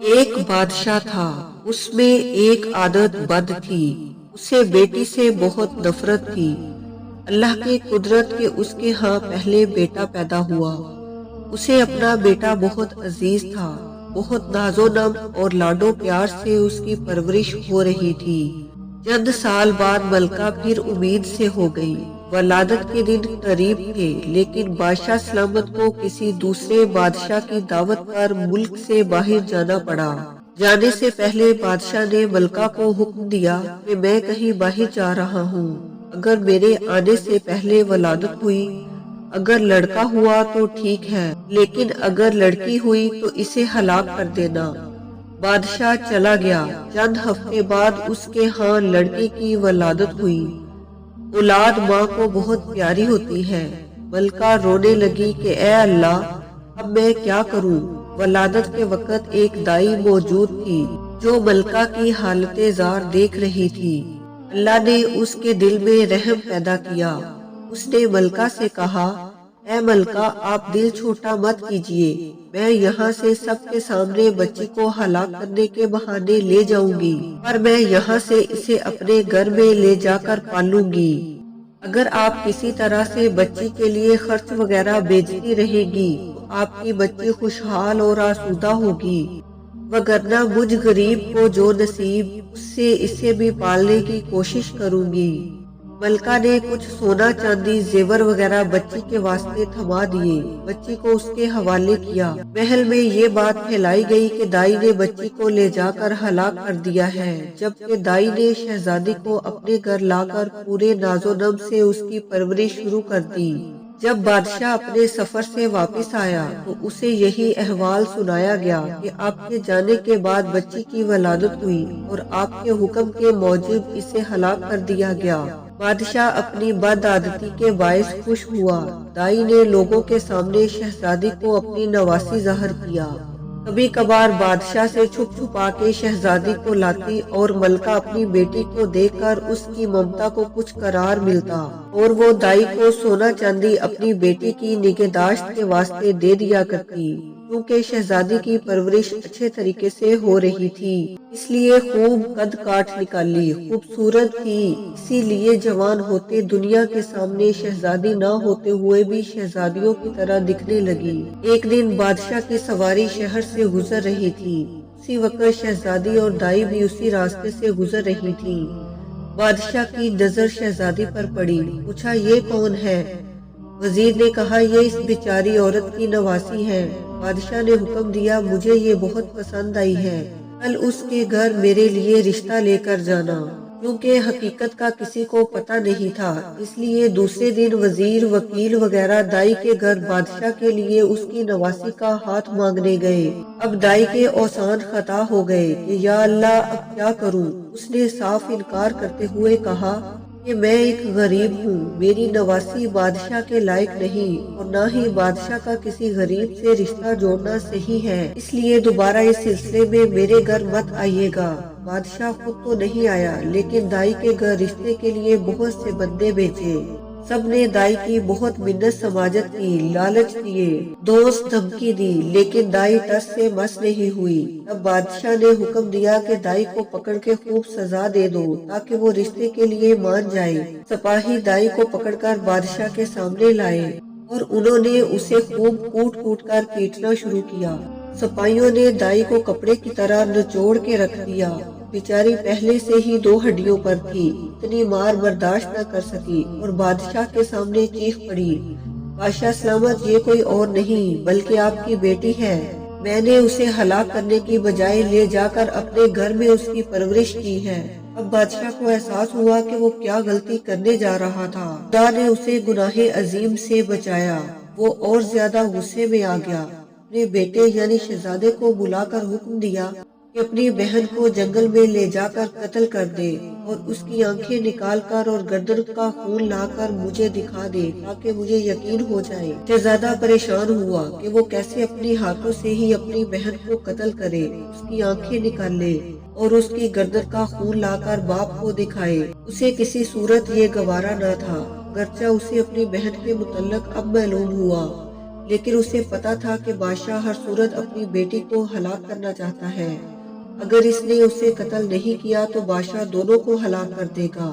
ایک بادشاہ تھا، اس میں ایک عادت بد تھی، اسے بیٹی سے بہت نفرت تھی۔ اللہ کی قدرت کے اس کے ہاں پہلے بیٹا پیدا ہوا۔ اسے اپنا بیٹا بہت عزیز تھا، بہت ناز و نم اور لاڈو پیار سے اس کی پرورش ہو رہی تھی۔ چند سال بعد ملکہ پھر امید سے ہو گئی۔ ولادت کے دن قریب تھے، لیکن بادشاہ سلامت کو کسی دوسرے بادشاہ کی دعوت پر ملک سے باہر جانا پڑا۔ جانے سے پہلے بادشاہ نے ملکہ کو حکم دیا کہ میں کہیں باہر جا رہا ہوں، اگر میرے آنے سے پہلے ولادت ہوئی، اگر لڑکا ہوا تو ٹھیک ہے، لیکن اگر لڑکی ہوئی تو اسے ہلاک کر دینا۔ بادشاہ چلا گیا۔ چند ہفتے بعد اس کے ہاں لڑکی کی ولادت ہوئی۔ اولاد ماں کو بہت پیاری ہوتی ہے۔ ملکہ رونے لگی کہ اے اللہ، اب میں کیا کروں؟ ولادت کے وقت ایک دائی موجود تھی جو ملکہ کی حالت زار دیکھ رہی تھی۔ اللہ نے اس کے دل میں رحم پیدا کیا۔ اس نے ملکہ سے کہا، اے ملکہ، آپ دل چھوٹا مت کیجیے، میں یہاں سے سب کے سامنے بچی کو ہلاک کرنے کے بہانے لے جاؤں گی، پر میں یہاں سے اسے اپنے گھر میں لے جا کر پالوں گی۔ اگر آپ کسی طرح سے بچی کے لیے خرچ وغیرہ بھیجتی رہے گی تو آپ کی بچی خوشحال اور آسودہ ہوگی، وگرنہ مجھ غریب کو جو نصیب، اس سے اسے بھی پالنے کی کوشش کروں گی۔ ملکہ نے کچھ سونا چاندی زیور وغیرہ بچی کے واسطے تھما دیے، بچی کو اس کے حوالے کیا۔ محل میں یہ بات پھیلائی گئی کہ دائی نے بچی کو لے جا کر ہلاک کر دیا ہے، جبکہ دائی نے شہزادی کو اپنے گھر لا کر پورے ناز و نم سے اس کی پرورش شروع کر دی۔ جب بادشاہ اپنے سفر سے واپس آیا تو اسے یہی احوال سنایا گیا کہ آپ کے جانے کے بعد بچی کی ولادت ہوئی اور آپ کے حکم کے موجب اسے ہلاک کر دیا گیا۔ بادشاہ اپنی بد عادتی کے باعث خوش ہوا۔ دائی نے لوگوں کے سامنے شہزادی کو اپنی نواسی ظاہر کیا۔ کبھی کبھار بادشاہ سے چھپ چھپا کے شہزادی کو لاتی اور ملکہ اپنی بیٹی کو دیکھ کر اس کی ممتا کو کچھ قرار ملتا اور وہ دائی کو سونا چاندی اپنی بیٹی کی نگہداشت کے واسطے دے دیا کرتی۔ کیونکہ شہزادی کی پرورش اچھے طریقے سے ہو رہی تھی، اس لیے خوب قد کاٹ نکالی، خوبصورت تھی، اسی لیے جوان ہوتے دنیا کے سامنے شہزادی نہ ہوتے ہوئے بھی شہزادیوں کی طرح دکھنے لگی۔ ایک دن بادشاہ کی سواری شہر سے گزر رہی تھی، اسی وقت شہزادی اور دائی بھی اسی راستے سے گزر رہی تھی۔ بادشاہ کی نظر شہزادی پر پڑی، پوچھا یہ کون ہے؟ وزیر نے کہا یہ اس بیچاری عورت کی نواسی ہے۔ بادشاہ نے حکم دیا مجھے یہ بہت پسند آئی ہے، کل اس کے گھر میرے لیے رشتہ لے کر جانا۔ کیونکہ حقیقت کا کسی کو پتہ نہیں تھا، اس لیے دوسرے دن وزیر، وکیل وغیرہ دائی کے گھر بادشاہ کے لیے اس کی نواسی کا ہاتھ مانگنے گئے۔ اب دائی کے اوسان خطا ہو گئے کہ یا اللہ اب کیا کروں؟ اس نے صاف انکار کرتے ہوئے کہا کہ میں ایک غریب ہوں، میری نواسی بادشاہ کے لائق نہیں اور نہ ہی بادشاہ کا کسی غریب سے رشتہ جوڑنا صحیح ہے، اس لیے دوبارہ اس سلسلے میں میرے گھر مت آئیے گا۔ بادشاہ خود تو نہیں آیا، لیکن دائی کے گھر رشتے کے لیے بہت سے بندے بھیجے۔ سب نے دائی کی بہت منت سماجت کی، لالچ دیے، دوست دھمکی دی، لیکن دائی ٹس سے مس نہیں ہوئی۔ تب بادشاہ نے حکم دیا کہ دائی کو پکڑ کے خوب سزا دے دو تاکہ وہ رشتے کے لیے مان جائے۔ سپاہی دائی کو پکڑ کر بادشاہ کے سامنے لائے اور انہوں نے اسے خوب کوٹ کوٹ کر پیٹنا شروع کیا۔ سپاہیوں نے دائی کو کپڑے کی طرح نچوڑ کے رکھ دیا۔ بیچاری پہلے سے ہی 2 ہڈیوں پر تھی، اتنی مار برداشت نہ کر سکی اور بادشاہ کے سامنے چیخ پڑی، بادشاہ سلامت، یہ کوئی اور نہیں بلکہ آپ کی بیٹی ہے، میں نے اسے ہلاک کرنے کی بجائے لے جا کر اپنے گھر میں اس کی پرورش کی ہے۔ اب بادشاہ کو احساس ہوا کہ وہ کیا غلطی کرنے جا رہا تھا۔ خدا نے اسے گناہ عظیم سے بچایا۔ وہ اور زیادہ غصے میں آ گیا، اپنے بیٹے یعنی شہزادے کو بلا کر حکم دیا کہ اپنی بہن کو جنگل میں لے جا کر قتل کر دے اور اس کی آنکھیں نکال کر اور گردن کا خون لا کر مجھے دکھا دے تاکہ مجھے یقین ہو جائے۔ شہزادہ پریشان ہوا کہ وہ کیسے اپنی ہاتھوں سے ہی اپنی بہن کو قتل کرے، اس کی آنکھیں نکال لے اور اس کی گردن کا خون لا کر باپ کو دکھائے۔ اسے کسی صورت یہ گوارا نہ تھا، گرچہ اسے اپنی بہن کے متعلق اب معلوم ہوا، لیکن اسے پتا تھا کہ بادشاہ ہر صورت اپنی بیٹی کو ہلاک کرنا چاہتا ہے۔ اگر اس نے اسے قتل نہیں کیا تو بادشاہ دونوں کو ہلاک کر دے گا۔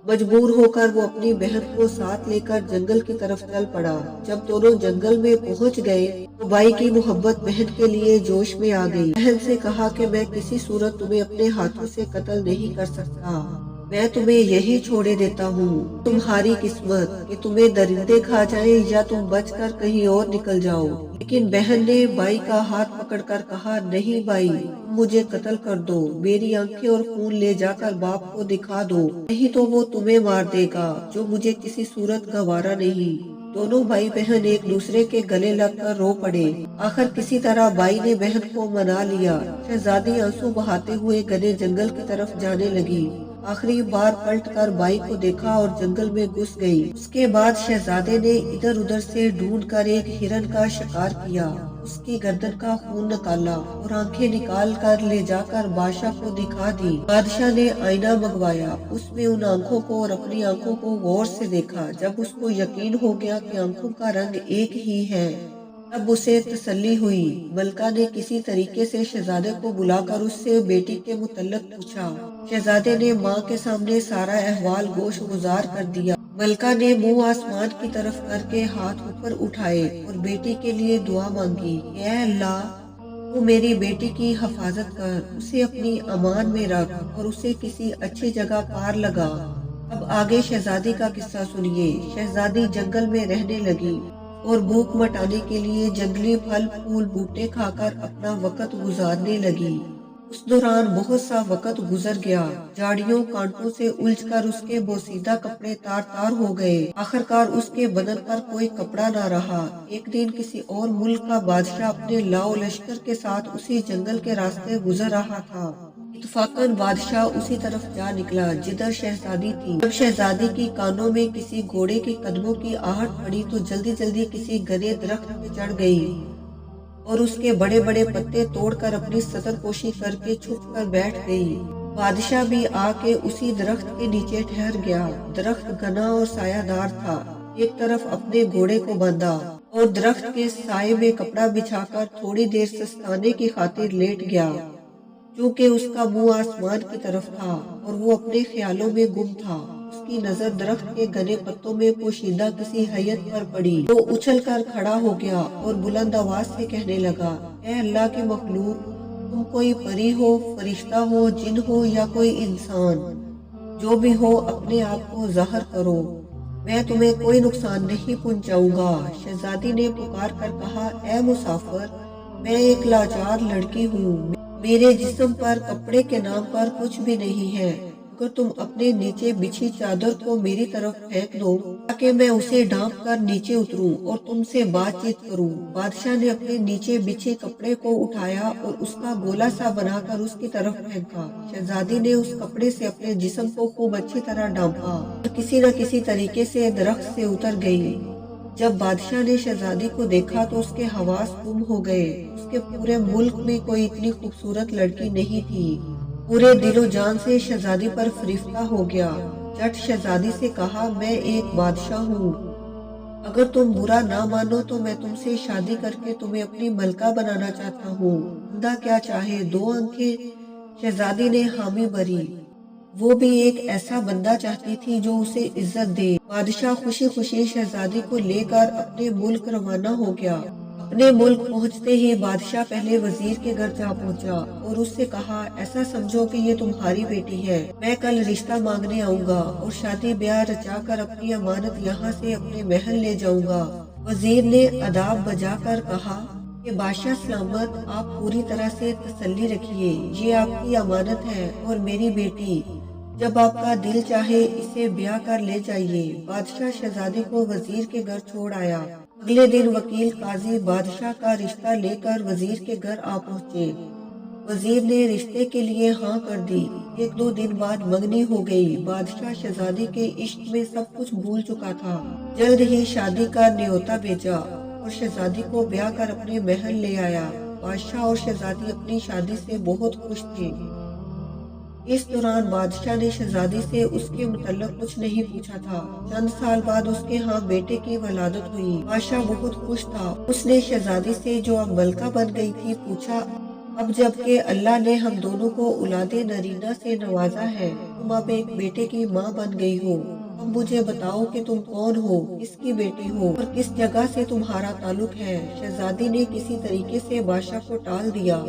مجبور ہو کر وہ اپنی بہن کو ساتھ لے کر جنگل کی طرف چل پڑا۔ جب دونوں جنگل میں پہنچ گئے تو بھائی کی محبت بہن کے لیے جوش میں آ گئی۔ بہن سے کہا کہ میں کسی صورت تمہیں اپنے ہاتھوں سے قتل نہیں کر سکتا، میں تمہیں یہی چھوڑے دیتا ہوں، تمہاری قسمت کہ تمہیں درندے کھا جائیں یا تم بچ کر کہیں اور نکل جاؤ۔ لیکن بہن نے بھائی کا ہاتھ پکڑ کر کہا، نہیں بھائی، تم مجھے قتل کر دو، میری آنکھیں اور خون لے جا کر باپ کو دکھا دو، نہیں تو وہ تمہیں مار دے گا، جو مجھے کسی صورت گوارا نہیں۔ دونوں بھائی بہن ایک دوسرے کے گلے لگ کر رو پڑے۔ آخر کسی طرح بھائی نے بہن کو منا لیا۔ شہزادی آنسو بہاتے ہوئے گھنے جنگل کی طرف جانے لگی۔ آخری بار پلٹ کر بھائی کو دیکھا اور جنگل میں گھس گئی۔ اس کے بعد شہزادے نے ادھر ادھر سے ڈھونڈ کر ایک ہرن کا شکار کیا، اس کی گردن کا خون نکالا اور آنکھیں نکال کر لے جا کر بادشاہ کو دکھا دی۔ بادشاہ نے آئینہ منگوایا، اس میں ان آنکھوں کو اور اپنی آنکھوں کو غور سے دیکھا۔ جب اس کو یقین ہو گیا کہ آنکھوں کا رنگ ایک ہی ہے، تب اسے تسلی ہوئی۔ ملکہ نے کسی طریقے سے شہزادے کو بلا کر اس سے بیٹی کے متعلق پوچھا۔ شہزادے نے ماں کے سامنے سارا احوال گوش گزار کر دیا۔ ملکہ نے منہ آسمان کی طرف کر کے ہاتھ اوپر اٹھائے اور بیٹی کے لیے دعا مانگی کہ اے اللہ، تو میری بیٹی کی حفاظت کر، اسے اپنی امان میں رکھ اور اسے کسی اچھی جگہ پار لگا۔ اب آگے شہزادی کا قصہ سنیے۔ شہزادی جنگل میں رہنے لگی اور بھوک مٹانے کے لیے جنگلی پھل پھول بوٹے کھا کر اپنا وقت گزارنے لگی۔ اس دوران بہت سا وقت گزر گیا۔ جھاڑیوں کانٹوں سے الجھ کر اس کے بوسیدہ کپڑے تار تار ہو گئے۔ آخرکار اس کے بدن پر کوئی کپڑا نہ رہا۔ ایک دن کسی اور ملک کا بادشاہ اپنے لاؤ لشکر کے ساتھ اسی جنگل کے راستے گزر رہا تھا۔ اتفاقاً بادشاہ اسی طرف جا نکلا جدھر شہزادی تھی۔ جب شہزادی کی کانوں میں کسی گھوڑے کے قدموں کی آہٹ پڑی تو جلدی جلدی کسی گھنے درخت پہ چڑھ گئی اور اس کے بڑے بڑے پتے توڑ کر اپنی سطر پوشی کر کے چھپ کر بیٹھ گئی۔ بادشاہ بھی آ کے اسی درخت کے نیچے ٹھہر گیا۔ درخت گھنا اور سایہ دار تھا۔ ایک طرف اپنے گھوڑے کو باندھا اور درخت کے سائے میں کپڑا بچھا کر تھوڑی دیر سستانے کی خاطر لیٹ گیا۔ چونکہ اس کا منہ آسمان کی طرف تھا اور وہ اپنے خیالوں میں گم تھا، اس کی نظر درخت کے گھنے پتوں میں پوشیدہ کسی حیت پر پڑی۔ وہ اچھل کر کھڑا ہو گیا اور بلند آواز سے کہنے لگا، اے اللہ کی مخلوق، تم کوئی پری ہو، فرشتہ ہو، جن ہو یا کوئی انسان، جو بھی ہو اپنے آپ کو ظاہر کرو، میں تمہیں کوئی نقصان نہیں پہنچاؤں گا۔ شہزادی نے پکار کر کہا، اے مسافر، میں ایک لاچار لڑکی ہوں، میرے جسم پر کپڑے کے نام پر کچھ بھی نہیں ہے، اگر تم اپنے نیچے بچھی چادر کو میری طرف پھینک دو تاکہ میں اسے ڈھانپ کر نیچے اتروں اور تم سے بات چیت کروں۔ بادشاہ نے اپنے نیچے بچھے کپڑے کو اٹھایا اور اس کا گولا سا بنا کر اس کی طرف پھینکا۔ شہزادی نے اس کپڑے سے اپنے جسم کو خوب اچھی طرح ڈھانپا اور کسی نہ کسی طریقے سے درخت سے اتر گئی۔ جب بادشاہ نے شہزادی کو دیکھا تو اس کے حواس گم ہو گئے۔ اس کے پورے ملک میں کوئی اتنی خوبصورت لڑکی نہیں تھی۔ پورے دل و جان سے شہزادی پر فریفتہ ہو گیا۔ جٹ شہزادی سے کہا، میں ایک بادشاہ ہوں، اگر تم برا نہ مانو تو میں تم سے شادی کر کے تمہیں اپنی ملکہ بنانا چاہتا ہوں، بندہ کیا چاہے دو آنکھیں۔ شہزادی نے حامی بھری۔ وہ بھی ایک ایسا بندہ چاہتی تھی جو اسے عزت دے۔ بادشاہ خوشی خوشی شہزادی کو لے کر اپنے ملک روانہ ہو گیا۔ اپنے ملک پہنچتے ہی بادشاہ پہلے وزیر کے گھر جا پہنچا اور اس سے کہا، ایسا سمجھو کہ یہ تمہاری بیٹی ہے، میں کل رشتہ مانگنے آؤں گا اور شادی بیاہ رچا کر اپنی امانت یہاں سے اپنے محل لے جاؤں گا۔ وزیر نے آداب بجا کر کہا کہ بادشاہ سلامت، آپ پوری طرح سے تسلی رکھیے، یہ آپ کی امانت ہے اور میری بیٹی، جب آپ کا دل چاہے اسے بیاہ کر لے جائیے۔ بادشاہ شہزادی کو وزیر کے گھر چھوڑ آیا۔ اگلے دن وکیل قاضی بادشاہ کا رشتہ لے کر وزیر کے گھر آ پہنچے۔ وزیر نے رشتے کے لیے ہاں کر دی۔ ایک دو دن بعد منگنی ہو گئی۔ بادشاہ شہزادی کے عشق میں سب کچھ بھول چکا تھا۔ جلد ہی شادی کا نیوتا بھیجا اور شہزادی کو بیاہ کر اپنے محل لے آیا۔ بادشاہ اور شہزادی اپنی شادی سے بہت خوش تھے۔ اس دوران بادشاہ نے شہزادی سے اس کے متعلق کچھ نہیں پوچھا تھا۔ چند سال بعد اس کے ہاں بیٹے کی ولادت ہوئی۔ بادشاہ بہت خوش تھا۔ اس نے شہزادی سے جو اب ملکہ بن گئی تھی پوچھا، اب جب کہ اللہ نے ہم دونوں کو اولاد نرینہ سے نوازا ہے، تم اب ایک بیٹے کی ماں بن گئی ہو، اب مجھے بتاؤ کہ تم کون ہو، کس کی بیٹی ہو اور کس جگہ سے تمہارا تعلق ہے۔ شہزادی نے کسی طریقے سے بادشاہ کو ٹال دیا۔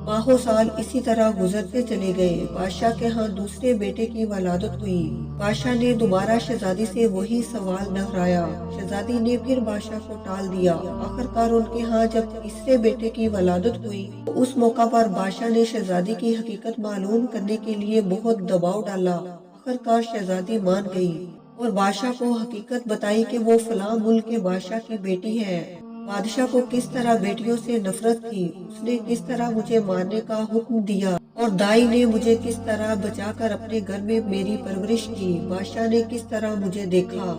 ماہوں سال اسی طرح گزرتے چلے گئے۔ بادشاہ کے ہاں دوسرے بیٹے کی ولادت ہوئی۔ بادشاہ نے دوبارہ شہزادی سے وہی سوال دہرایا۔ شہزادی نے پھر بادشاہ کو ٹال دیا۔ آخرکار ان کے ہاں جب تیسرے بیٹے کی ولادت ہوئی تو اس موقع پر بادشاہ نے شہزادی کی حقیقت معلوم کرنے کے لیے بہت دباؤ ڈالا۔ آخرکار شہزادی مان گئی اور بادشاہ کو حقیقت بتائی کہ وہ فلاں ملک کے بادشاہ کی بیٹی ہے۔ بادشاہ کو کس طرح بیٹیوں سے نفرت تھی، اس نے کس طرح مجھے مارنے کا حکم دیا اور دائی نے مجھے کس طرح بچا کر اپنے گھر میں میری پرورش کی، بادشاہ نے کس طرح مجھے دیکھا۔